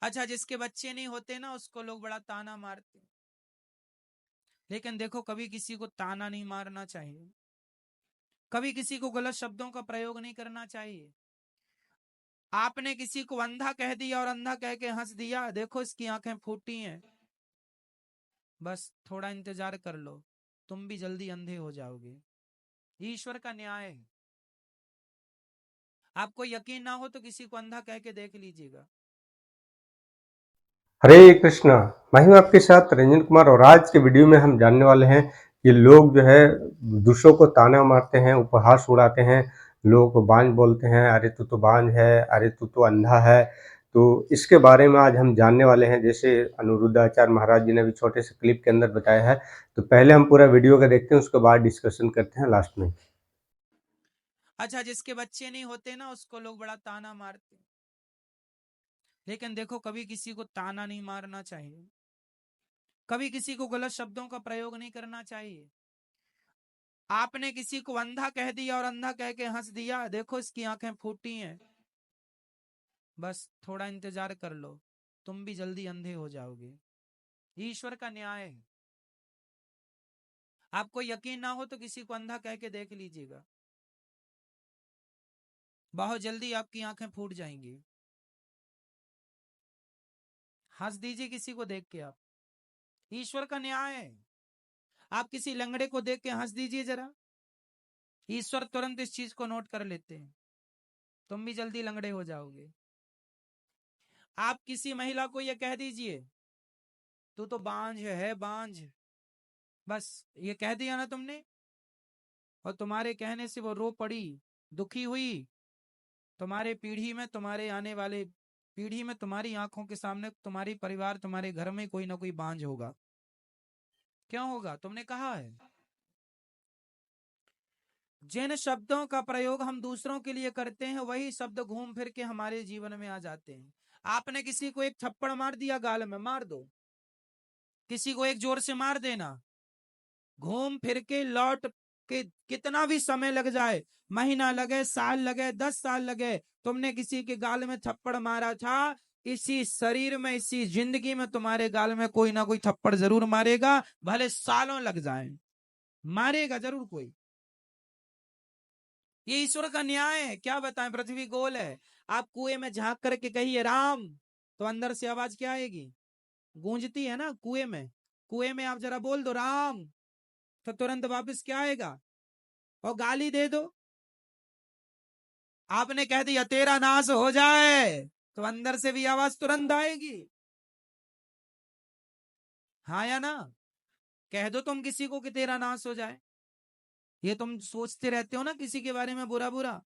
अच्छा, जिसके बच्चे नहीं होते ना उसको लोग बड़ा ताना मारते, लेकिन देखो कभी किसी को ताना नहीं मारना चाहिए, कभी किसी को गलत शब्दों का प्रयोग नहीं करना चाहिए। आपने किसी को अंधा कह दिया और अंधा कह के हंस दिया, देखो इसकी आंखें फूटी हैं, बस थोड़ा इंतजार कर लो, तुम भी जल्दी अंधे हो जाओगे। ईश्वर का न्याय है। आपको यकीन ना हो तो किसी को अंधा कह के देख लीजिएगा। हरे कृष्णा। मैं हूं आपके साथ रंजन कुमार और आज के वीडियो में हम जानने वाले हैं कि लोग जो है दूसरों को ताना मारते हैं, उपहास उड़ाते हैं, लोगों को बांझ बोलते हैं, अरे तू तो बांझ है, अरे तू तो अंधा है। तो इसके बारे में आज हम जानने वाले हैं, जैसे अनिरुद्धाचार्य महाराज जी ने भी छोटे से क्लिप के अंदर बताया है। तो पहले हम पूरा वीडियो का देखते हैं, उसके बाद डिस्कशन करते हैं लास्ट में। अच्छा, जिसके बच्चे नहीं होते ना उसको लोग बड़ा ताना मारते, लेकिन देखो कभी किसी को ताना नहीं मारना चाहिए, कभी किसी को गलत शब्दों का प्रयोग नहीं करना चाहिए। आपने किसी को अंधा कह दिया और अंधा कह के हंस दिया, देखो इसकी आंखें फूटी हैं, बस थोड़ा इंतजार कर लो, तुम भी जल्दी अंधे हो जाओगे। ईश्वर का न्याय है। आपको यकीन ना हो तो किसी को अंधा कह के देख लीजिएगा, बहुत जल्दी आपकी आंखें फूट जाएंगी। हंस दीजिए किसी को देख के आप, ईश्वर का न्याय है। आप किसी लंगड़े को देख के हंस दीजिए जरा, ईश्वर तुरंत इस चीज को नोट कर लेते हैं, तुम भी जल्दी लंगड़े हो जाओगे। आप किसी महिला को यह कह दीजिए तू तो बांझ है बांझ, बस ये कह दिया ना तुमने, और तुम्हारे कहने से वो रो पड़ी, दुखी हुई, तुम्हारे पीढ़ी में, तुम्हारे आने वाले पीढ़ी में, तुम्हारी आंखों के सामने तुम्हारी परिवार, तुम्हारे घर में कोई ना कोई बांझ होगा। क्यों होगा? तुमने कहा है। जिन शब्दों का प्रयोग हम दूसरों के लिए करते हैं वही शब्द घूम फिर के हमारे जीवन में आ जाते हैं। आपने किसी को एक थप्पड़ मार दिया, गाल में मार दो, किसी को एक जोर से मार देना, घूम फिर के लौट के कितना भी समय लग जाए, महीना लगे, साल लगे, 10 साल लगे, तुमने किसी के गाल में थप्पड़ मारा था, इसी शरीर में, इसी जिंदगी में तुम्हारे गाल में कोई ना कोई थप्पड़ जरूर मारेगा, भले सालों लग जाए, मारेगा जरूर कोई। ये ईश्वर का न्याय है। क्या बताएं, पृथ्वी गोल है। आप कुएं में झांक करके कहिए राम, तो अंदर से आवाज क्या आएगी? गूंजती है ना कुएं में। कुएं में आप जरा बोल दो राम, तो तुरंत वापस क्या आएगा? और गाली दे दो, आपने कह दिया तेरा नाश हो जाए, तो अंदर से भी आवाज तुरंत आएगी। हाँ या ना? कह दो तुम किसी को कि तेरा नाश हो जाए, ये तुम सोचते रहते हो ना किसी के बारे में बुरा बुरा,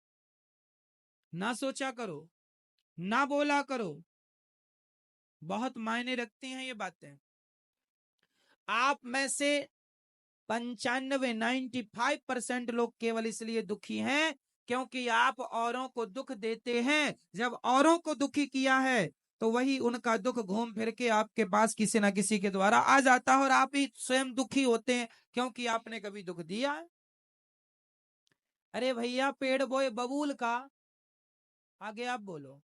ना सोचा करो, ना बोला करो, बहुत मायने रखती हैं ये बातें। आप में से 95 लोग केवल इसलिए दुखी हैं क्योंकि आप औरों को दुख देते हैं। जब औरों को दुखी किया है तो वही उनका दुख घूम फिर के आपके पास किसी ना किसी के द्वारा आ जाता है, और आप ही स्वयं दुखी होते हैं क्योंकि आपने कभी दुख दिया है। अरे भैया, पेड़ बोए बबूल का, आगे आप बोलो,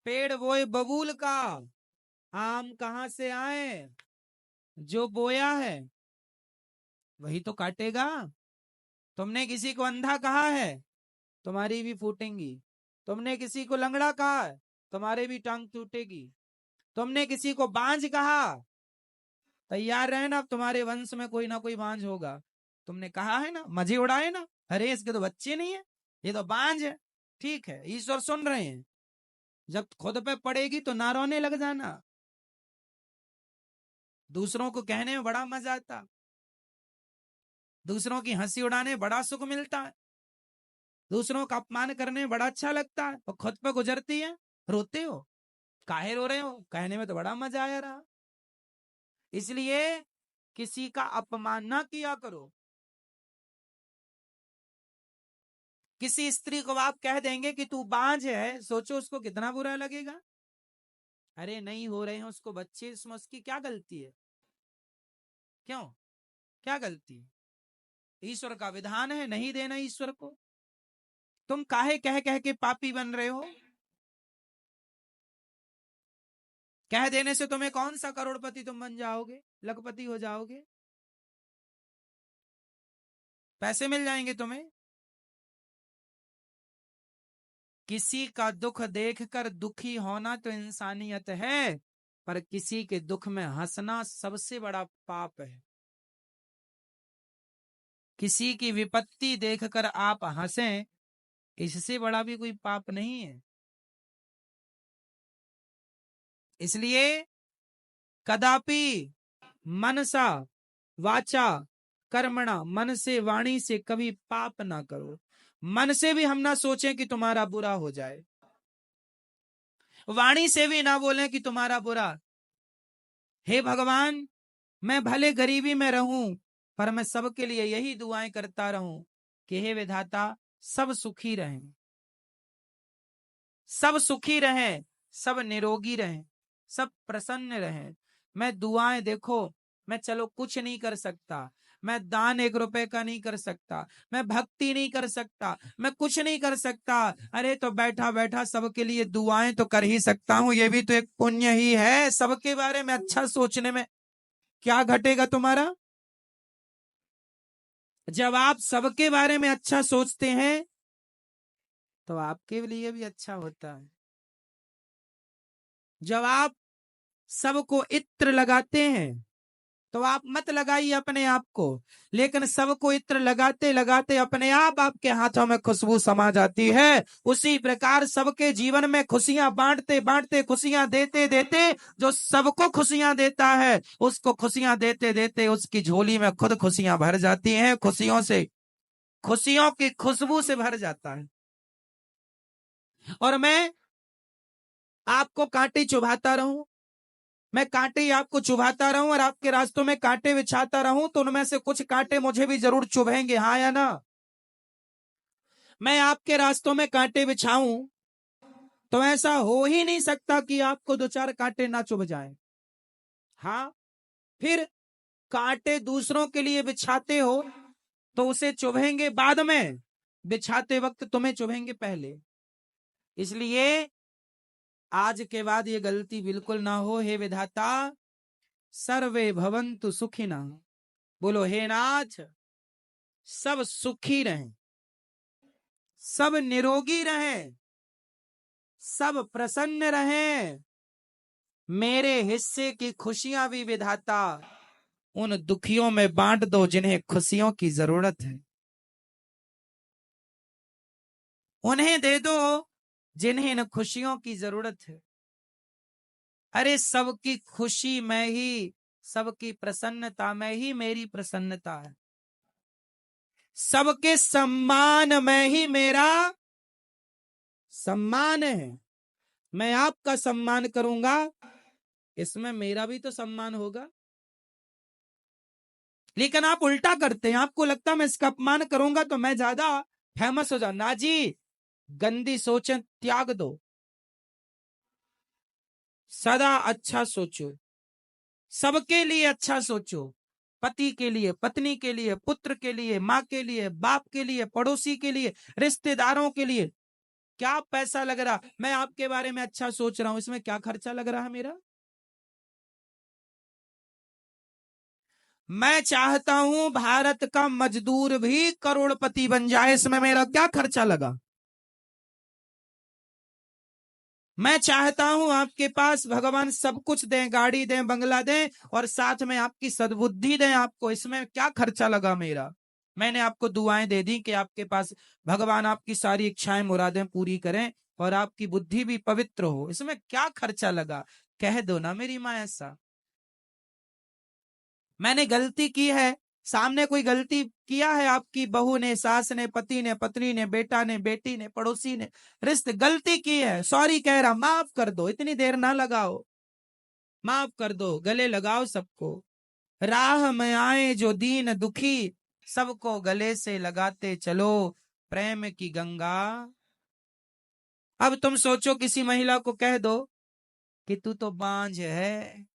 पेड़ बोए बबूल का, आम कहां से आए? जो बोया है वही तो काटेगा। तुमने किसी को अंधा कहा है, तुम्हारी भी फूटेंगी। तुमने किसी को लंगड़ा कहा, तुम्हारे भी टांग टूटेगी। तुमने किसी को बांझ कहा, तैयार रहना, अब तुम्हारे वंश में कोई ना कोई बांझ होगा। तुमने कहा है ना, मजे उड़ाए ना, अरे इसके तो बच्चे नहीं है, ये तो बांझ है। ठीक है, ईश्वर सुन रहे हैं, जब खुद पे पड़ेगी तो ना रोने लग जाना। दूसरों को कहने में बड़ा मजा आता, दूसरों की हंसी उड़ाने में बड़ा सुख मिलता है, दूसरों का अपमान करने में बड़ा अच्छा लगता है, और खुद पे गुजरती है, रोते हो, काहे रो रहे हो? कहने में तो बड़ा मजा आया रहा। इसलिए किसी का अपमान ना किया करो। किसी स्त्री को आप कह देंगे कि तू बांझ है, सोचो उसको कितना बुरा लगेगा। अरे नहीं हो रहे हैं उसको बच्चे, इसमें उसकी क्या गलती है? क्यों, क्या गलती है? ईश्वर का विधान है नहीं देना ईश्वर को। तुम काहे कह कह के पापी बन रहे हो? कह देने से तुम्हें कौन सा करोड़पति तुम बन जाओगे, लखपति हो जाओगे, पैसे मिल जाएंगे तुम्हें। किसी का दुख देखकर दुखी होना तो इंसानियत है, पर किसी के दुख में हंसना सबसे बड़ा पाप है। किसी की विपत्ति देखकर आप हंसें, इससे बड़ा भी कोई पाप नहीं है। इसलिए कदापि मनसा वाचा कर्मणा, मन से वाणी से कभी पाप ना करो। मन से भी हम ना सोचें कि तुम्हारा बुरा हो जाए, वाणी से भी ना बोलें कि तुम्हारा बुरा। हे भगवान, मैं भले गरीबी में रहूं, पर मैं सबके लिए यही दुआएं करता रहूं कि हे विधाता, सब सुखी रहें, सब सुखी रहें, सब निरोगी रहें, सब प्रसन्न रहें। मैं दुआएं, देखो, मैं चलो कुछ नहीं कर सकता, मैं दान 1 रुपए का नहीं कर सकता, मैं भक्ति नहीं कर सकता, मैं कुछ नहीं कर सकता, अरे तो बैठा बैठा सबके लिए दुआएं तो कर ही सकता हूं। ये भी तो एक पुण्य ही है। सबके बारे में अच्छा सोचने में क्या घटेगा तुम्हारा? जब आप सबके बारे में अच्छा सोचते हैं तो आपके लिए भी अच्छा होता है। जब आप सबको इत्र लगाते हैं तो आप मत लगाइए अपने आप को, लेकिन सबको इत्र लगाते लगाते अपने आप आपके हाथों में खुशबू समा जाती है। उसी प्रकार सबके जीवन में खुशियां बांटते बांटते, खुशियां देते देते, जो सबको खुशियां देता है उसको खुशियां देते देते उसकी झोली में खुद खुशियां भर जाती हैं। खुशियों से, खुशियों की खुशबू से भर जाता है। और मैं आपको कांटे चुभाता रहूं, मैं कांटे ही आपको चुभाता रहूं और आपके रास्तों में कांटे बिछाता रहूं, तो उनमें से कुछ कांटे मुझे भी जरूर चुभेंगे, हाँ या ना? मैं आपके रास्तों में कांटे बिछाऊं तो ऐसा हो ही नहीं सकता कि आपको 2-4 कांटे ना चुभ जाएं। हाँ, फिर कांटे दूसरों के लिए बिछाते हो तो उसे चुभेंगे बाद में, बिछाते वक्त तुम्हें चुभेंगे पहले। इसलिए आज के बाद ये गलती बिल्कुल ना हो। हे विधाता, सर्वे भवन्तु सुखिनः, बोलो हे नाथ, सब सुखी रहें, सब निरोगी रहें, सब प्रसन्न रहें। मेरे हिस्से की खुशियां भी विधाता उन दुखियों में बांट दो जिन्हें खुशियों की जरूरत है, उन्हें दे दो जिन्हें इन खुशियों की जरूरत है। अरे सबकी खुशी में ही, सबकी प्रसन्नता में ही मेरी प्रसन्नता है, सबके सम्मान में ही मेरा सम्मान है। मैं आपका सम्मान करूंगा, इसमें मेरा भी तो सम्मान होगा। लेकिन आप उल्टा करते हैं, आपको लगता है मैं इसका अपमान करूंगा तो मैं ज्यादा फेमस हो जाऊं। ना जी, गंदी सोचें त्याग दो, सदा अच्छा सोचो, सबके लिए अच्छा सोचो। पति के लिए, पत्नी के लिए, पुत्र के लिए, माँ के लिए, बाप के लिए, पड़ोसी के लिए, रिश्तेदारों के लिए। क्या पैसा लग रहा, मैं आपके बारे में अच्छा सोच रहा हूं, इसमें क्या खर्चा लग रहा है मेरा? मैं चाहता हूं भारत का मजदूर भी करोड़पति बन जाए, इसमें मेरा क्या खर्चा लगा? मैं चाहता हूं आपके पास भगवान सब कुछ दें, गाड़ी दें, बंगला दें, और साथ में आपकी सद्बुद्धि दें आपको, इसमें क्या खर्चा लगा मेरा? मैंने आपको दुआएं दे दी कि आपके पास भगवान आपकी सारी इच्छाएं मुरादें पूरी करें और आपकी बुद्धि भी पवित्र हो, इसमें क्या खर्चा लगा? कह दो ना मेरी माँ ऐसा। मैंने गलती की है, सामने कोई गलती किया है, आपकी बहू ने, सास ने, पति ने, पत्नी ने, बेटा ने, बेटी ने, पड़ोसी ने, रिश्ते, गलती की है, सॉरी कह रहा, माफ कर दो, इतनी देर ना लगाओ, माफ कर दो, गले लगाओ सबको। राह में आए जो दीन दुखी, सबको गले से लगाते चलो, प्रेम की गंगा। अब तुम सोचो, किसी महिला को कह दो कि तू तो बांझ है,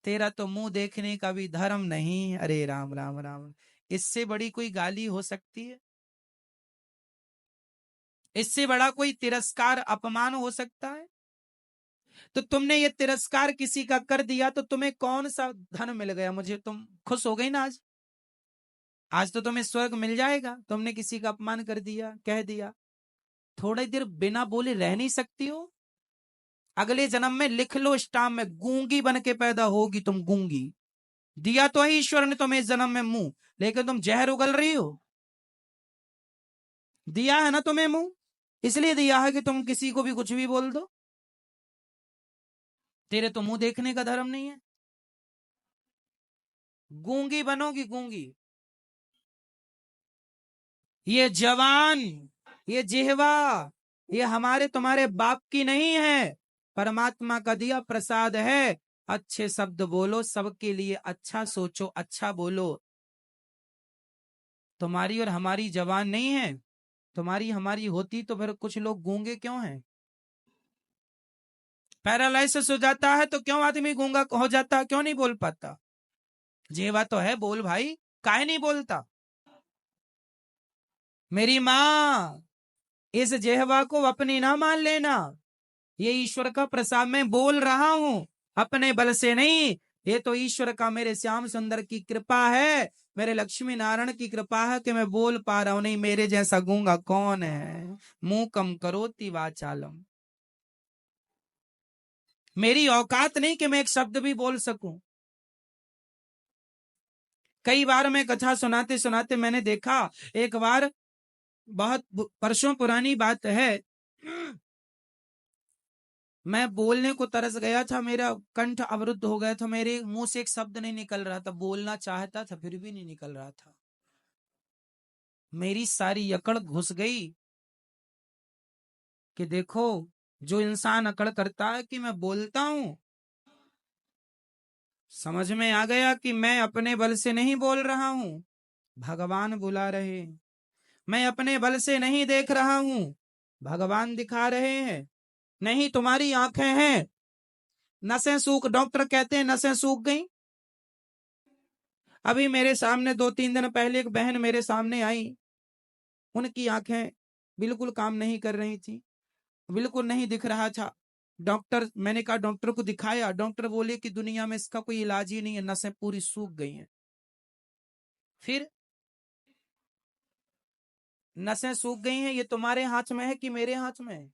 तेरा तो मुंह देखने का भी धर्म नहीं, अरे राम राम राम, इससे बड़ी कोई गाली हो सकती है? इससे बड़ा कोई तिरस्कार, अपमान हो सकता है? तो तुमने ये तिरस्कार किसी का कर दिया तो तुम्हें कौन सा धन मिल गया? मुझे तुम खुश हो गई ना आज? आज तो तुम्हें स्वर्ग मिल जाएगा। तुमने किसी का अपमान कर दिया, कह दिया, थोड़ी देर बिना बोले रह नहीं सकती हो? अगले जन्म में लिख लो स्टाम्प में, गूंगी बन के पैदा होगी तुम, गूंगी। दिया तो है ईश्वर ने तुम्हें इस जन्म में मुंह, लेकिन तुम जहर उगल रही हो। दिया है ना तुम्हें मुंह, इसलिए दिया है कि तुम किसी को भी कुछ भी बोल दो। तेरे तो मुंह देखने का धर्म नहीं है, गूंगी बनोगी, गूंगी। ये जवान, ये जिहवा, ये हमारे तुम्हारे बाप की नहीं है, परमात्मा का दिया प्रसाद है। अच्छे शब्द बोलो, सबके लिए अच्छा सोचो, अच्छा बोलो। तुम्हारी और हमारी जवान नहीं है, तुम्हारी हमारी होती तो फिर कुछ लोग गूंगे क्यों हैं? पैरालाइसिस हो जाता है तो क्यों आदमी गूंगा हो जाता है, क्यों नहीं बोल पाता? जेवा तो है, बोल भाई, काहे नहीं बोलता? मेरी माँ, इस जेहवा को अपनी ना मान लेना, ये ईश्वर का प्रसाद। मैं बोल रहा हूं अपने बल से नहीं, ये तो ईश्वर का, मेरे श्याम सुंदर की कृपा है, मेरे लक्ष्मी नारायण की कृपा है कि मैं बोल पा रहा हूं। नहीं मेरे जैसा गूंगा कौन है? मुंह कम करोति वाचालम। मेरी औकात नहीं कि मैं एक शब्द भी बोल सकूं। कई बार मैं कथा सुनाते सुनाते मैंने देखा, एक बार बहुत वर्षों पुरानी बात है, मैं बोलने को तरस गया था, मेरा कंठ अवरुद्ध हो गया था, मेरे मुंह से एक शब्द नहीं निकल रहा था, बोलना चाहता था फिर भी नहीं निकल रहा था। मेरी सारी अकड़ घुस गई कि देखो, जो इंसान अकड़ करता है कि मैं बोलता हूं, समझ में आ गया कि मैं अपने बल से नहीं बोल रहा हूं, भगवान बुला रहे हैं। मैं अपने बल से नहीं देख रहा हूं, भगवान दिखा रहे हैं। नहीं तुम्हारी आंखें हैं, नसें सूख, डॉक्टर कहते हैं नसें सूख गई। अभी मेरे सामने 2-3 दिन पहले एक बहन मेरे सामने आई, उनकी आंखें बिल्कुल काम नहीं कर रही थी, बिल्कुल नहीं दिख रहा था। डॉक्टर, मैंने कहा डॉक्टर को दिखाया, डॉक्टर बोले कि दुनिया में इसका कोई इलाज ही नहीं है, नसें पूरी सूख गई हैं। फिर नसें सूख गई हैं, ये तुम्हारे हाथ में है कि मेरे हाथ में है?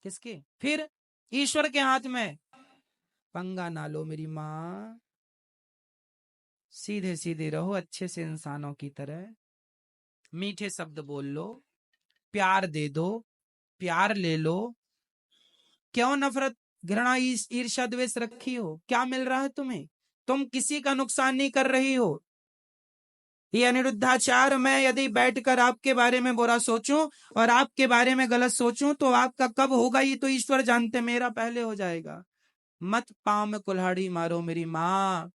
किसके? फिर ईश्वर के हाथ में। पंगा ना लो मेरी माँ, सीधे सीधे रहो, अच्छे से इंसानों की तरह, मीठे शब्द बोल लो, प्यार दे दो, प्यार ले लो। क्यों नफरत, घृणा, ईर्ष्या, द्वेष रखी हो? क्या मिल रहा है तुम्हें? तुम किसी का नुकसान नहीं कर रही हो। ये अनिरुद्धाचार, मैं यदि बैठकर आपके बारे में बुरा सोचूं और आपके बारे में गलत सोचूं तो आपका कब होगा ये तो ईश्वर जानते, मेरा पहले हो जाएगा। मत पांव में कुल्हाड़ी मारो मेरी माँ,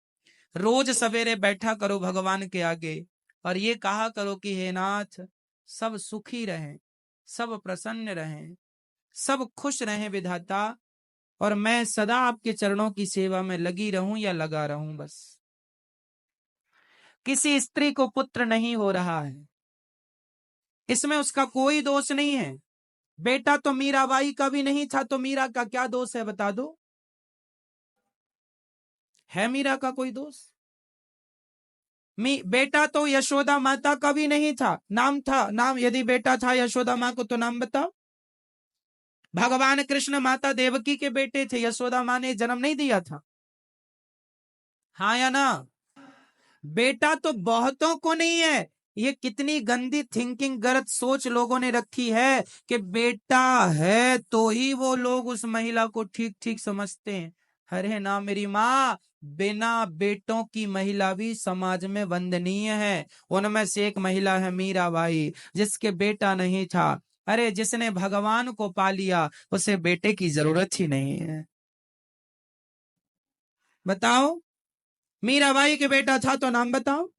रोज सवेरे बैठा करो भगवान के आगे और ये कहा करो कि हे नाथ, सब सुखी रहें, सब प्रसन्न रहें, सब खुश रहें विधाता, और मैं सदा आपके चरणों की सेवा में लगी रहूं या लगा रहूं बस। किसी स्त्री को पुत्र नहीं हो रहा है, इसमें उसका कोई दोष नहीं है। बेटा तो मीराबाई का भी नहीं था, तो मीरा का क्या दोष है बता दो? है मीरा का कोई दोष? बेटा तो यशोदा माता का भी नहीं था, नाम था, नाम यदि बेटा था यशोदा माँ को तो नाम बताओ। भगवान कृष्ण माता देवकी के बेटे थे, यशोदा माँ ने जन्म नहीं दिया था? हाँ या ना? बेटा तो बहुतों को नहीं है। ये कितनी गंदी थिंकिंग, गलत सोच लोगों ने रखी है कि बेटा है तो ही वो लोग उस महिला को ठीक ठीक समझते हैं। अरे ना मेरी माँ, बिना बेटों की महिला भी समाज में वंदनीय है। उनमें से एक महिला है मीराबाई, जिसके बेटा नहीं था। अरे जिसने भगवान को पा लिया, उसे बेटे की जरूरत ही नहीं है। बताओ, मीराबाई के बेटा था तो नाम बताओ।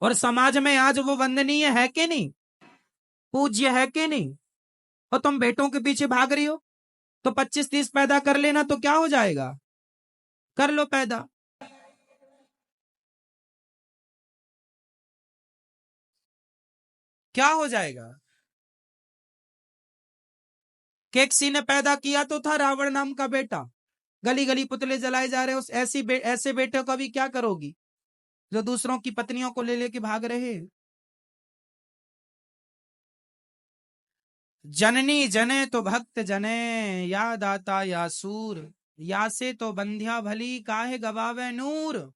और समाज में आज वो वंदनीय है कि नहीं, पूज्य है कि नहीं? और तुम बेटों के पीछे भाग रही हो, तो 25-30 पैदा कर लेना तो क्या हो जाएगा? कर लो पैदा। क्या हो जाएगा? किसी ने पैदा किया तो था रावण नाम का बेटा, गली गली पुतले जलाए जा रहे। उस ऐसे बेटे को अभी क्या करोगी जो दूसरों की पत्नियों को ले लेके भाग रहे। जननी जने तो भक्त जने, या दाता या सूर, या से तो बंध्या भली काहे गवावे नूर।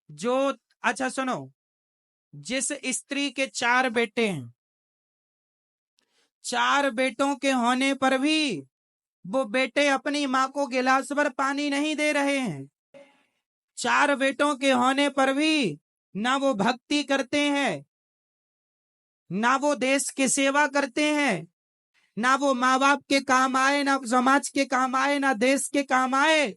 जो, अच्छा सुनो, जिस स्त्री के 4 बेटे हैं, 4 बेटों के होने पर भी वो बेटे अपनी माँ को गिलास भर पानी नहीं दे रहे हैं। 4 बेटों के होने पर भी ना वो भक्ति करते हैं, ना वो देश की सेवा करते हैं, ना वो माँ बाप के काम आए, ना समाज के काम आए, ना देश के काम आए,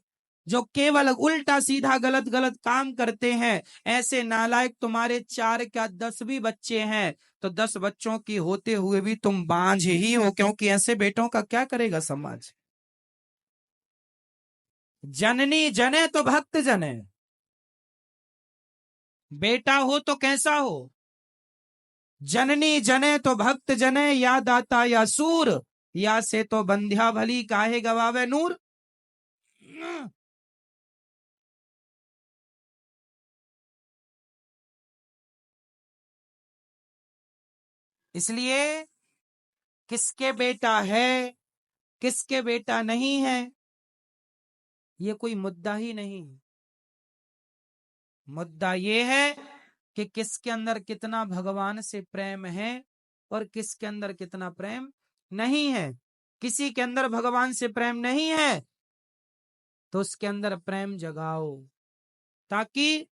जो केवल उल्टा सीधा गलत गलत काम करते हैं। ऐसे नालायक तुम्हारे 4 क्या 10 भी बच्चे हैं तो 10 बच्चों की होते हुए भी तुम बांझ ही हो, क्योंकि ऐसे बेटों का क्या करेगा समाज। जननी जने तो भक्त जने, बेटा हो तो कैसा हो। जननी जने तो भक्त जने, या दाता या सूर, या से तो बंध्या भली काहे गवावे नूर। इसलिए किसके बेटा है किसके बेटा नहीं है ये कोई मुद्दा ही नहीं। मुद्दा ये है कि किसके अंदर कितना भगवान से प्रेम है और किसके अंदर कितना प्रेम नहीं है। किसी के अंदर भगवान से प्रेम नहीं है तो उसके अंदर प्रेम जगाओ, ताकि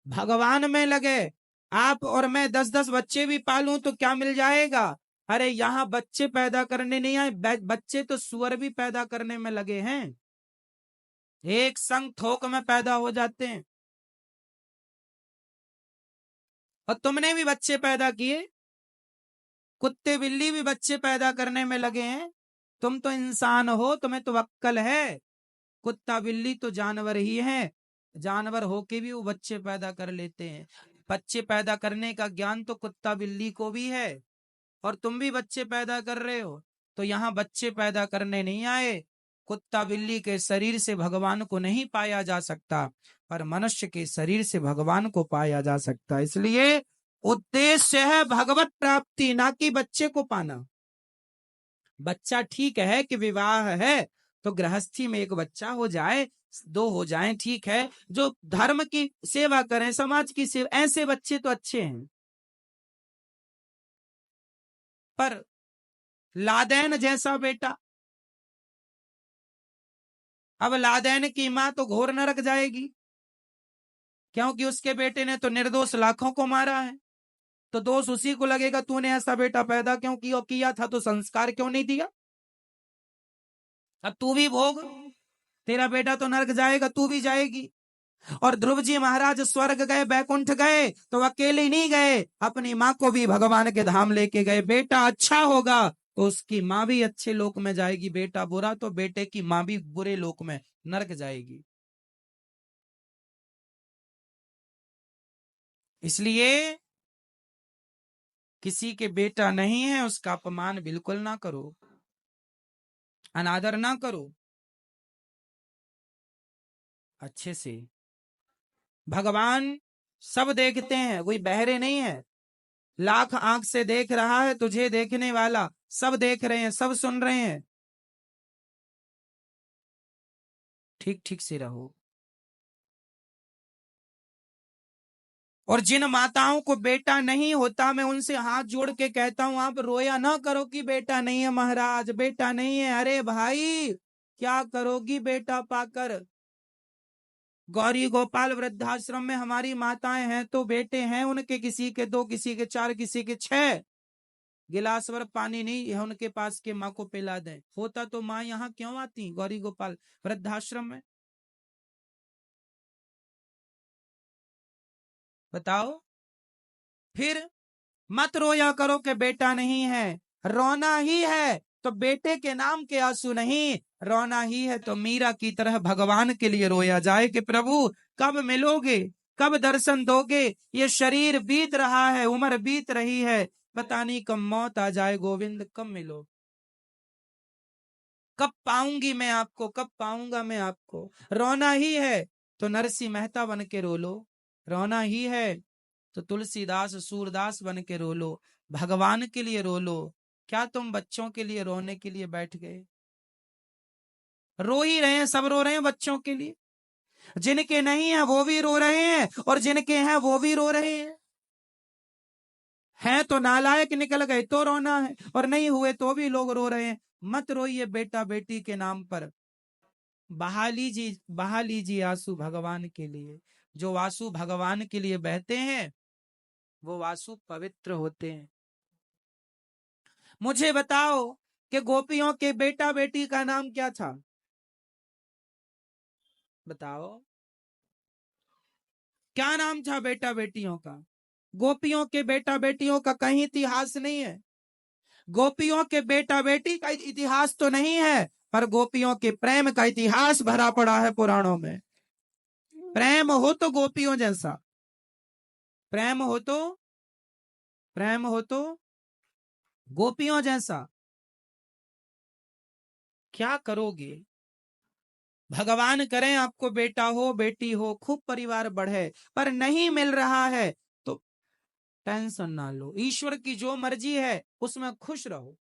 भगवान में लगे। आप और मैं 10-10 बच्चे भी पालूं तो क्या मिल जाएगा। अरे यहाँ बच्चे पैदा करने नहीं आए, बच्चे तो सुअर भी पैदा करने में लगे हैं, एक संग थोक में पैदा हो जाते हैं। और तुमने भी बच्चे पैदा किए, कुत्ते बिल्ली भी बच्चे पैदा करने में लगे हैं। तुम तो इंसान हो, तुम्हें तो अक्ल है। कुत्ता बिल्ली तो जानवर ही है, जानवर होके भी वो बच्चे पैदा कर लेते हैं। बच्चे पैदा करने का ज्ञान तो कुत्ता बिल्ली को भी है, और तुम भी बच्चे पैदा कर रहे हो। तो यहाँ बच्चे पैदा करने नहीं आए। कुत्ता बिल्ली के शरीर से भगवान को नहीं पाया जा सकता, पर मनुष्य के शरीर से भगवान को पाया जा सकता। इसलिए उद्देश्य है भगवत प्राप्ति, ना कि बच्चे को पाना। बच्चा ठीक है कि विवाह है तो गृहस्थी में एक बच्चा हो जाए, 2 हो जाएं, ठीक है। जो धर्म की सेवा करें, समाज की सेवा, ऐसे बच्चे तो अच्छे हैं। पर लादेन जैसा बेटा, अब लादेन की मां तो घोर नरक जाएगी, क्योंकि उसके बेटे ने तो निर्दोष लाखों को मारा है। तो दोष उसी को लगेगा, तूने ऐसा बेटा पैदा क्यों किया था, तो संस्कार क्यों नहीं दिया। अब तू भी भोग, तेरा बेटा तो नरक जाएगा, तू भी जाएगी। और ध्रुव जी महाराज स्वर्ग गए, बैकुंठ गए तो अकेले नहीं गए, अपनी माँ को भी भगवान के धाम लेके गए। बेटा अच्छा होगा तो उसकी माँ भी अच्छे लोक में जाएगी, बेटा बुरा तो बेटे की माँ भी बुरे लोक में नरक जाएगी। इसलिए किसी के बेटा नहीं है उसका अपमान बिल्कुल ना करो, अनादर ना करो, अच्छे से। भगवान सब देखते हैं, कोई बहरे नहीं है। लाख आंख से देख रहा है तुझे देखने वाला, सब देख रहे हैं, सब सुन रहे हैं। ठीक ठीक से रहो। और जिन माताओं को बेटा नहीं होता, मैं उनसे हाथ जोड़ के कहता हूं, आप रोया ना करो कि बेटा नहीं है महाराज, बेटा नहीं है। अरे भाई क्या करोगी बेटा पाकर। गौरी गोपाल वृद्धाश्रम में हमारी माताएं हैं तो बेटे हैं उनके, किसी के 2, किसी के 4, किसी के 6। गिलास भर पानी नहीं है उनके पास के माँ को पिला दें। होता तो माँ यहाँ क्यों आती गौरी गोपाल वृद्धाश्रम में, बताओ। फिर मत रोया करो कि बेटा नहीं है, रोना ही है तो बेटे के नाम के आंसू नहीं, रोना ही है तो मीरा की तरह भगवान के लिए रोया जाए कि प्रभु कब मिलोगे, कब दर्शन दोगे। ये शरीर बीत रहा है, उम्र बीत रही है, पता नहीं कब मौत आ जाए, गोविंद कब मिलो। कब पाऊंगी मैं आपको, कब पाऊंगा मैं आपको। रोना ही है तो नरसिंह मेहता बन के रो लो, रोना ही है तो तुलसीदास सूरदास बन के रो लो, भगवान के लिए रो लो। क्या तुम बच्चों के लिए रोने के लिए बैठ गए? रो ही रहे हैं, सब रो रहे हैं बच्चों के लिए। जिनके नहीं है वो भी रो रहे हैं और जिनके हैं वो भी रो रहे हैं तो नालायक निकल गए तो रोना है, और नहीं हुए तो भी लोग रो रहे हैं। मत रोइए बेटा बेटी के नाम पर, बहा लीजिए आंसू भगवान के लिए। जो आंसू भगवान के लिए बहते हैं वो आंसू पवित्र होते हैं। मुझे बताओ कि गोपियों के बेटा बेटी का नाम क्या था? बताओ क्या नाम था बेटा बेटियों का? गोपियों के बेटा बेटियों का कहीं इतिहास नहीं है। गोपियों के बेटा बेटी का इतिहास तो नहीं है, पर गोपियों के प्रेम का इतिहास भरा पड़ा है पुराणों में। प्रेम हो तो गोपियों जैसा, प्रेम हो तो, प्रेम हो तो गोपियों जैसा। क्या करोगे? भगवान करें आपको बेटा हो बेटी हो, खूब परिवार बढ़े, पर नहीं मिल रहा है तो टेंशन ना लो। ईश्वर की जो मर्जी है उसमें खुश रहो।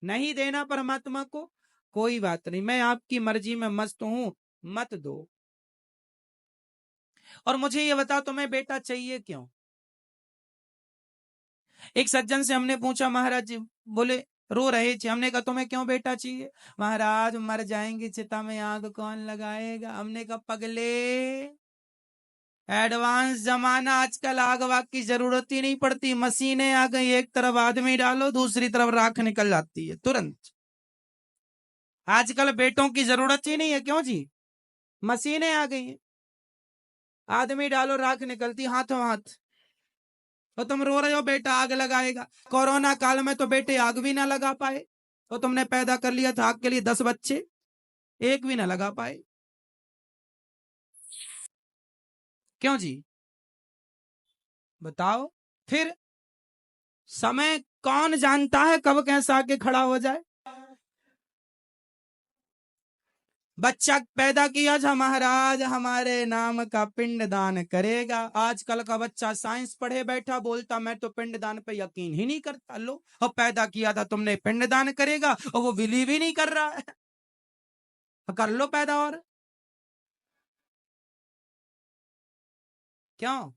नहीं देना परमात्मा को, कोई बात नहीं, मैं आपकी मर्जी में मस्त हूं, मत दो। और मुझे ये बता, तुम्हें बेटा चाहिए क्यों? एक सज्जन से हमने पूछा, महाराज जी बोले रो रहे थे, हमने कहा तुम्हें क्यों बेटा चाहिए? महाराज मर जाएंगे चिता में आग कौन लगाएगा। हमने कहा पगले, एडवांस जमाना, आजकल आग वाग की जरूरत ही नहीं पड़ती, मशीनें आ गई, एक तरफ आदमी डालो दूसरी तरफ राख निकल जाती है तुरंत। आजकल बेटों की जरूरत ही नहीं है, क्यों जी? मशीनें आ गई हैं, आदमी डालो राख निकलती हाथों हाथ। तो तुम रो रहे हो बेटा आग लगाएगा। कोरोना काल में तो बेटे आग भी ना लगा पाए, तो तुमने पैदा कर लिया था आग के लिए 10 बच्चे, एक भी ना लगा पाए। क्यों जी? बताओ। फिर समय कौन जानता है कब कैसा आके खड़ा हो जाए। बच्चा पैदा किया था, महाराज हमारे नाम का पिंड दान करेगा। आजकल का बच्चा साइंस पढ़े बैठा बोलता मैं तो पिंड दान पे यकीन ही नहीं करता। लो, और पैदा किया था तुमने पिंड दान करेगा, और वो बिलीव ही नहीं कर रहा है। कर लो पैदा। और क्यों?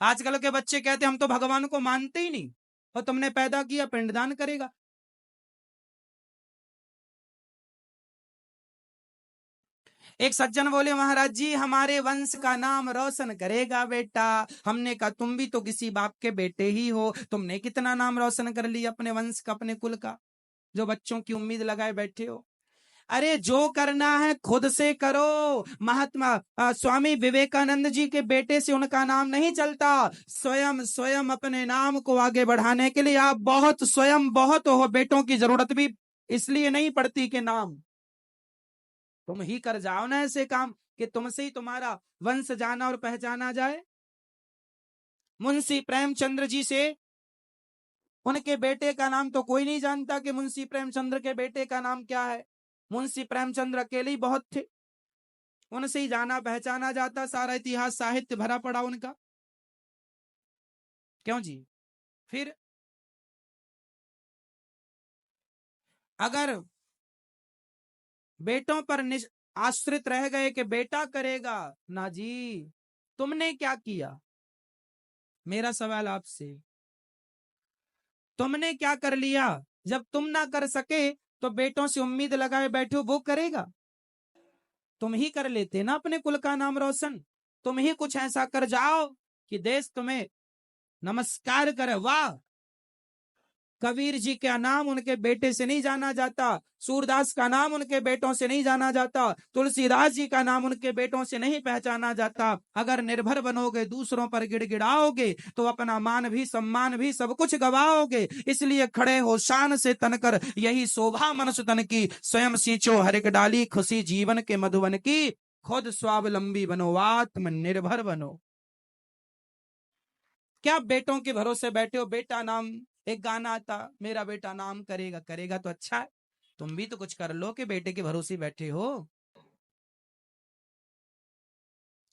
आजकल के बच्चे कहते हम तो भगवान को मानते ही नहीं, और तुमने पैदा किया पिंडदान करेगा। एक सज्जन बोले, महाराज जी हमारे वंश का नाम रोशन करेगा बेटा। हमने कहा तुम भी तो किसी बाप के बेटे ही हो, तुमने कितना नाम रोशन कर लिया अपने वंश का, अपने कुल का, जो बच्चों की उम्मीद लगाए बैठे हो। अरे जो करना है खुद से करो। महात्मा स्वामी विवेकानंद जी के बेटे से उनका नाम नहीं चलता। स्वयं स्वयं अपने नाम को आगे बढ़ाने के लिए आप बहुत स्वयं बहुत हो, बेटों की जरूरत भी इसलिए नहीं पड़ती कि नाम तुम ही कर जाओ ना ऐसे काम कि तुमसे ही तुम्हारा वंश जाना और पहचाना जाए। मुंशी प्रेमचंद्र जी से उनके बेटे का नाम तो कोई नहीं जानता कि मुंशी प्रेमचंद्र के बेटे का नाम क्या है। मुंशी प्रेमचंद्र अकेले ही बहुत थे, उनसे ही जाना पहचाना जाता, सारा इतिहास साहित्य भरा पड़ा उनका। क्यों जी? फिर अगर बेटों पर आश्रित रह गए कि बेटा करेगा, ना जी। तुमने क्या किया? मेरा सवाल आपसे, तुमने क्या कर लिया? जब तुम ना कर सके तो बेटों से उम्मीद लगाए बैठो वो करेगा। तुम ही कर लेते ना अपने कुल का नाम रोशन। तुम ही कुछ ऐसा कर जाओ कि देश तुम्हें नमस्कार करे। वाह, कबीर जी का नाम उनके बेटे से नहीं जाना जाता, सूरदास का नाम उनके बेटों से नहीं जाना जाता, तुलसीदास जी का नाम उनके बेटों से नहीं पहचाना जाता। अगर निर्भर बनोगे, दूसरों पर गिड़गिड़ाओगे तो अपना मान भी सम्मान भी सब कुछ गवाओगे। इसलिए खड़े हो शान से तनकर, यही शोभा मनुष्य तन की। स्वयं सींचो हर एक डाली, खुशी जीवन के मधुबन की। खुद स्वावलंबी बनो, आत्मनिर्भर बनो। क्या बेटों के भरोसे बैठे हो? बेटा नाम, एक गाना आता, मेरा बेटा नाम करेगा, करेगा तो अच्छा है, तुम भी तो कुछ कर लो कि बेटे के भरोसे बैठे हो।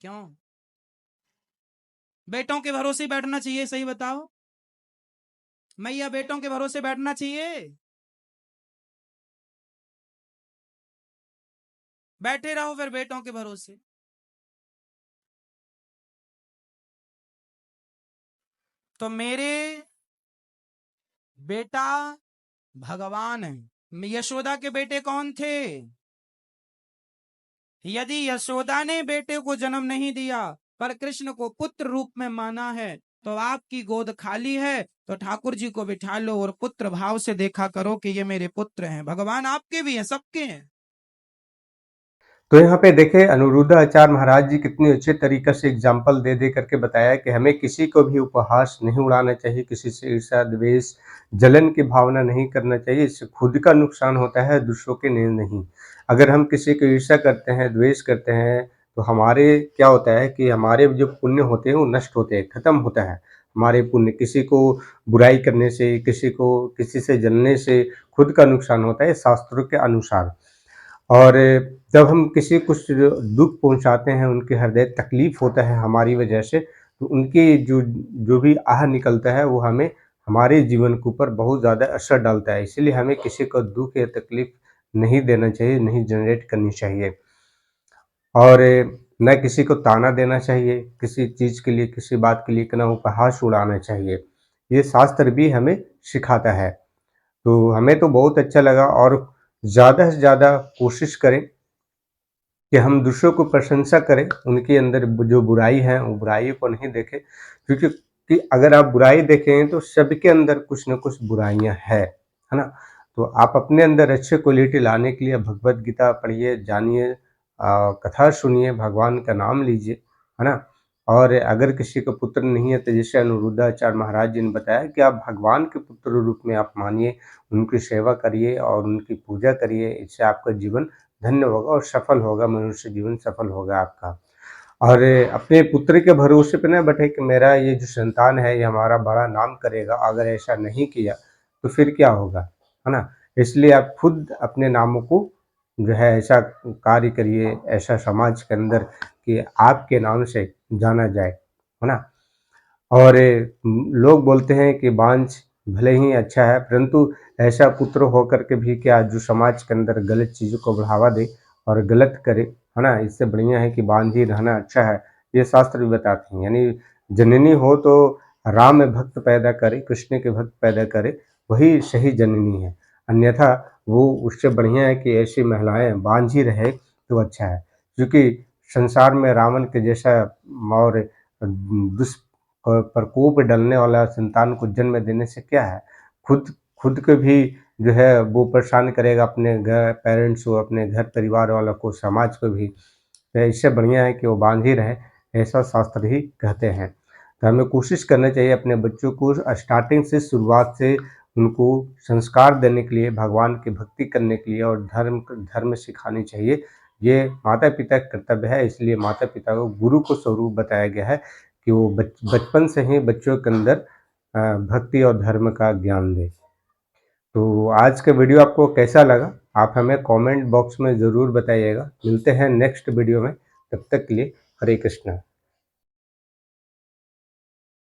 क्यों बेटों के भरोसे बैठना चाहिए, सही बताओ मैया, बेटों के भरोसे बैठना चाहिए? बैठे रहो फिर बेटों के भरोसे। तो मेरे बेटा भगवान है। यशोदा के बेटे कौन थे? यदि यशोदा ने बेटे को जन्म नहीं दिया पर कृष्ण को पुत्र रूप में माना है, तो आपकी गोद खाली है, तो ठाकुर जी को बिठा लो और पुत्र भाव से देखा करो कि ये मेरे पुत्र हैं। भगवान आपके भी हैं, सबके हैं। तो यहाँ पे देखें अनिरुद्धाचार्य महाराज जी कितनी अच्छे तरीके से एग्जाम्पल दे दे करके बताया कि हमें किसी को भी उपहास नहीं उड़ाना चाहिए, किसी से ईर्ष्या द्वेष जलन की भावना नहीं करना चाहिए। इससे खुद का नुकसान होता है, दूसरों के लिए नहीं। अगर हम किसी को ईर्ष्या करते हैं, द्वेष करते हैं, तो हमारे क्या होता है कि हमारे जो पुण्य होते हैं वो नष्ट होते हैं, खत्म होता है हमारे पुण्य। किसी को बुराई करने से, किसी से जलने से खुद का नुकसान होता है शास्त्रों के अनुसार। और जब हम किसी कुछ दुख पहुंचाते हैं, उनके हृदय तकलीफ होता है हमारी वजह से, तो उनकी जो भी आह निकलता है वो हमें हमारे जीवन के ऊपर बहुत ज़्यादा असर डालता है। इसलिए हमें किसी को दुख या तकलीफ नहीं देना चाहिए, नहीं जनरेट करनी चाहिए। और न किसी को ताना देना चाहिए, किसी चीज़ के लिए, किसी बात के लिए ना उपहास उड़ाना चाहिए। ये शास्त्र भी हमें सिखाता है। तो हमें तो बहुत अच्छा लगा, और ज़्यादा से ज़्यादा कोशिश करें कि हम दूसरों को प्रशंसा करें, उनके अंदर जो बुराई है वो बुराई को नहीं देखें, क्योंकि कि अगर आप बुराई देखें तो सबके अंदर कुछ न कुछ बुराइयां है ना। तो आप अपने अंदर अच्छे क्वालिटी लाने के लिए भगवत गीता पढ़िए, जानिए, कथा सुनिए, भगवान का नाम लीजिए, है ना। और अगर किसी का पुत्र नहीं है तो जैसे अनिरुद्धाचार्य महाराज जी ने बताया कि आप भगवान के पुत्र रूप में आप मानिए, उनकी सेवा करिए और उनकी पूजा करिए। इससे आपका जीवन धन्य होगा और सफल होगा, मनुष्य जीवन सफल होगा आपका। और अपने पुत्र के भरोसे पे ना बैठे कि मेरा ये जो संतान है ये हमारा बड़ा नाम करेगा, अगर ऐसा नहीं किया तो फिर क्या होगा, है ना। इसलिए आप खुद अपने नामों को जो है ऐसा कार्य करिए, ऐसा समाज के अंदर कि आपके नाम से जाना जाए, है ना। और लोग बोलते हैं कि बांझ भले ही अच्छा है, परंतु ऐसा पुत्र होकर के भी क्या जो समाज के अंदर गलत चीज़ों को बढ़ावा दे और गलत करे, है ना। इससे बढ़िया है कि बांझ ही रहना अच्छा है। ये शास्त्र भी बताते हैं, यानी जननी हो तो राम में भक्त पैदा करे, कृष्ण के भक्त पैदा करे, वही सही जननी है। अन्यथा वो उससे बढ़िया है कि ऐसी महिलाएं बांझ ही रहे तो अच्छा है। क्योंकि संसार में रावण के जैसा और दुष् प्रकोप डलने वाला संतान को जन्म देने से क्या है, खुद खुद को भी जो है वो परेशान करेगा, अपने घर पेरेंट्स को, अपने घर परिवार वालों को, समाज को भी। तो इससे बढ़िया है कि वो बांध ही रहे, ऐसा शास्त्र ही कहते हैं। तो हमें कोशिश करना चाहिए अपने बच्चों को स्टार्टिंग से, शुरुआत से उनको संस्कार देने के लिए, भगवान की भक्ति करने के लिए और धर्म सिखानी चाहिए। ये माता पिता का कर्तव्य है। इसलिए माता पिता को गुरु को स्वरूप बताया गया है कि वो बचपन से ही बच्चों के अंदर भक्ति और धर्म का ज्ञान दें। तो आज का वीडियो आपको कैसा लगा, आप हमें कमेंट बॉक्स में ज़रूर बताइएगा। मिलते हैं नेक्स्ट वीडियो में, तब तक के लिए हरे कृष्णा।